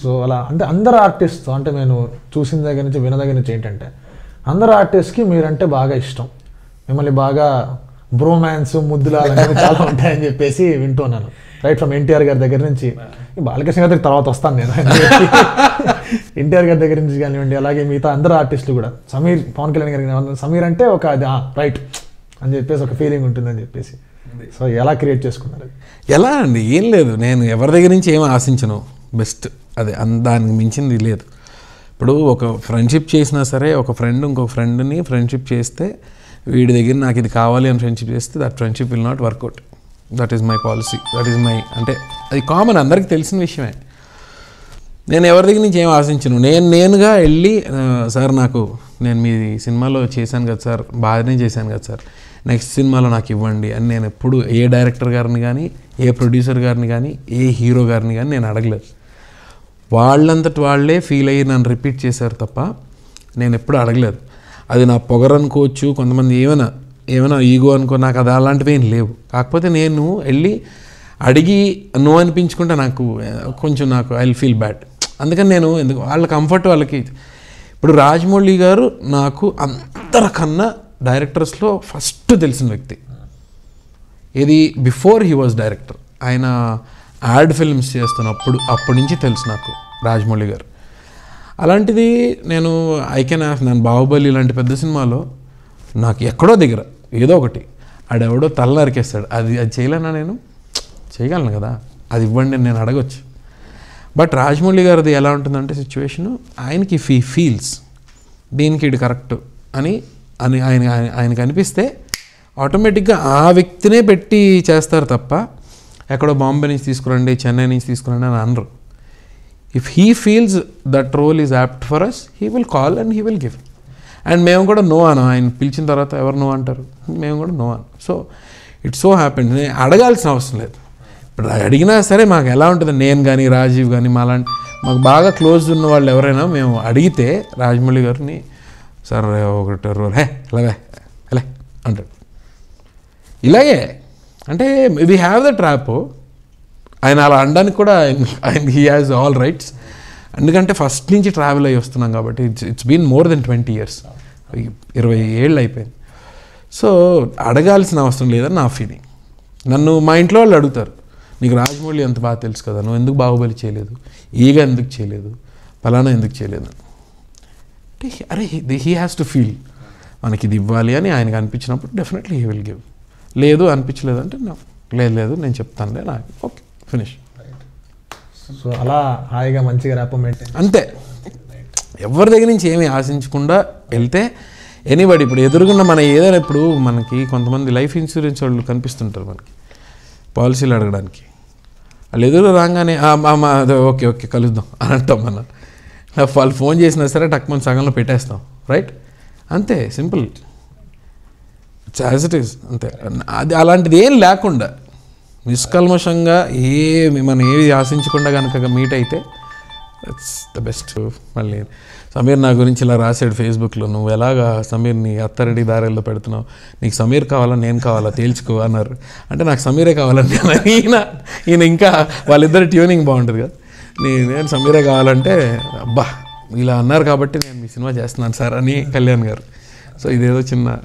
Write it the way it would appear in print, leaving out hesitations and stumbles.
So అలా అంటే అందరు ఆర్టిస్ట్ అంటే నేను చూసిన దగ్గర నుంచి విన్న దగ్గర నుంచి ఏంటంటే అందరు ఆర్టిస్ట్కి మీరంటే బాగా ఇష్టం, మిమ్మల్ని బాగా బ్రోమాన్స్ ముద్దులు అలాంటివి చాలా ఉంటాయని చెప్పేసి వింటున్నాను. రైట్ ఫ్రమ్ ఎన్టీఆర్ గారి దగ్గర నుంచి, బాలకృష్ణ గారి తర్వాత వస్తాను నేను, ఎన్టీఆర్ గారి దగ్గర నుంచి కానివ్వండి, అలాగే మిగతా అందరు ఆర్టిస్టులు కూడా, సమీర్, పవన్ కళ్యాణ్ గారికి సమీర్ అంటే ఒక అది రైట్ అని చెప్పేసి ఒక ఫీలింగ్ ఉంటుందని చెప్పేసి. సో ఎలా క్రియేట్ చేసుకున్నారు? ఎలా అండి, ఏం లేదు, నేను ఎవరి దగ్గర నుంచి ఏం ఆశించను, బెస్ట్ అదే, దానికి మించింది లేదు. ఇప్పుడు ఒక ఫ్రెండ్షిప్ చేసినా సరే, ఒక ఫ్రెండ్ ఇంకొక ఫ్రెండ్ని ఫ్రెండ్షిప్ చేస్తే, వీడి దగ్గర నాకు ఇది కావాలి అని ఫ్రెండ్షిప్ చేస్తే that friendship will not work out. That is my policy, that is my, అంటే అది కామన్, అందరికీ తెలిసిన విషయమే. నేను ఎవరి దగ్గర నుంచి ఏం ఆశించను, నేనుగా వెళ్ళి సార్ నాకు, నేను మీ సినిమాలో చేశాను కదా సార్, బాగానే చేశాను కదా సార్, నెక్స్ట్ సినిమాలో నాకు ఇవ్వండి అని నేను ఎప్పుడు ఏ డైరెక్టర్ గారిని కానీ, ఏ ప్రొడ్యూసర్ గారిని కానీ, ఏ హీరో గారిని కానీ నేను అడగలేదు. వాళ్ళంతటి వాళ్ళే ఫీల్ అయ్యి నన్ను రిపీట్ చేశారు తప్ప నేను ఎప్పుడు అడగలేదు. అది నా పొగరనుకోవచ్చు, కొంతమంది ఏమైనా ఈగో అనుకో, నాకు అది అలాంటివి ఏం లేవు. కాకపోతే నేను వెళ్ళి అడిగి నో అనిపించుకుంటే నాకు ఐ విల్ ఫీల్ బ్యాడ్. అందుకని నేను ఎందుకు వాళ్ళ కంఫర్ట్ వాళ్ళకి. ఇప్పుడు రాజమౌళి గారు నాకు అందరికన్నా డైరెక్టర్స్లో ఫస్ట్ తెలిసిన వ్యక్తి. ఇది బిఫోర్ హీ వాజ్ డైరెక్టర్, ఆయన యాడ్ ఫిల్మ్స్ చేస్తున్నప్పుడు అప్పటి నుంచి తెలుసు నాకు రాజమౌళి గారు. అలాంటిది నేను నేను బాహుబలి ఇలాంటి పెద్ద సినిమాలో నాకు ఎక్కడో దగ్గర ఏదో ఒకటి ఆడెవడో తల నరికేస్తాడు, అది చేయలేనా, నేను చేయగలను కదా, అది ఇవ్వండి నేను అడగొచ్చు. బట్ రాజమౌళి గారిది ఎలా ఉంటుందంటే సిచ్యువేషను, ఆయనకి ఫీల్స్ దీనికి ఇది కరెక్ట్ అని ఆయనకు అనిపిస్తే ఆటోమేటిక్గా ఆ వ్యక్తినే పెట్టి చేస్తారు తప్ప ఎక్కడో బాంబే నుంచి తీసుకురండి, చెన్నై నుంచి తీసుకురండి అని అనరు. If he feels that role is apt for us, he will call and he will give. And మేము కూడా నో అను, ఆయన పిలిచిన తర్వాత ఎవరు నో అంటారు, మేము కూడా నో అను. సో ఇట్స్ సో హ్యాపెండ్, నేను అడగాల్సిన అవసరం లేదు. ఇప్పుడు అడిగినా సరే మాకు ఎలా ఉంటుంది, నేను కానీ రాజీవ్ కానీ మాకు బాగా క్లోజ్ ఉన్న వాళ్ళు ఎవరైనా మేము అడిగితే రాజమౌళి గారిని, సార్ ఒకటి రోల్ అలాగే అంటాడు. ఇలాగే అంటే వీ హ్యావ్ ద ట్రాప్. ఆయన అలా అనడానికి కూడా హీ హ్యాస్ ఆల్ రైట్స్. ఎందుకంటే ఫస్ట్ నుంచి ట్రావెల్ అయ్యి వస్తున్నాం కాబట్టి it's been more than 20 years, 20 ఏళ్ళు అయిపోయింది. సో అడగాల్సిన అవసరం లేదని నా ఫీలింగ్. నన్ను మా ఇంట్లో వాళ్ళు అడుగుతారు, నీకు రాజమౌళి అంత బాగా తెలుసు కదా, నువ్వు ఎందుకు బాహుబలి చేయలేదు, ఈగ ఎందుకు చేయలేదు, ఫలానా ఎందుకు చేయలేదు అంటే, అరే హీ హ్యాస్ టు ఫీల్ మనకి ఇది ఇవ్వాలి అని ఆయనకు అనిపించినప్పుడు డెఫినెట్లీ హీ విల్ గివ్. లేదు అనిపించలేదంటే లేదు నేను చెప్తానులే, నాకు ఓకే ఫినిష్. సో అలా హాయిగా మంచిగా ర్యాపో మెయింటైన్ అంతే, ఎవరి దగ్గర నుంచి ఏమీ ఆశించకుండా వెళ్తే ఎనీబడి. ఇప్పుడు ఎదురుగున్న మన ఏదైనా, ఇప్పుడు మనకి కొంతమంది లైఫ్ ఇన్సూరెన్స్ వాళ్ళు కనిపిస్తుంటారు మనకి పాలసీలు అడగడానికి, వాళ్ళు ఎదురు రాగానే ఓకే కలుద్దాం అని అంటాం. వాళ్ళు ఫోన్ చేసినా సరే టక్మని సగంలో పెట్టేస్తాం, రైట్? అంతే, సింపుల్, యాజ్ ఇట్ ఈస్, అంతే. అది అలాంటిది ఏం లేకుండా నిష్కల్మషంగా మనం ఏవి ఆశించకుండా కనుక మీట్ అయితే ఇట్స్ ద బెస్ట్. మళ్ళీ సమీర్ నా గురించి ఇలా రాశాడు ఫేస్బుక్లో, నువ్వు ఎలాగా సమీర్ని అత్తారెడ్డి దారిలో పెడుతున్నావు, నీకు సమీర్ కావాలా నేను కావాలా తేల్చుకో అన్నారు. అంటే నాకు సమీరే కావాలంటే ఈయన ఇంకా వాళ్ళిద్దరు ట్యూనింగ్ బాగుంటుంది కదా, నేను సమీరే కావాలంటే అబ్బా ఇలా అన్నారు కాబట్టి నేను మీ సినిమా చేస్తున్నాను సార్ అని కళ్యాణ్ గారు. సో ఇదేదో చిన్న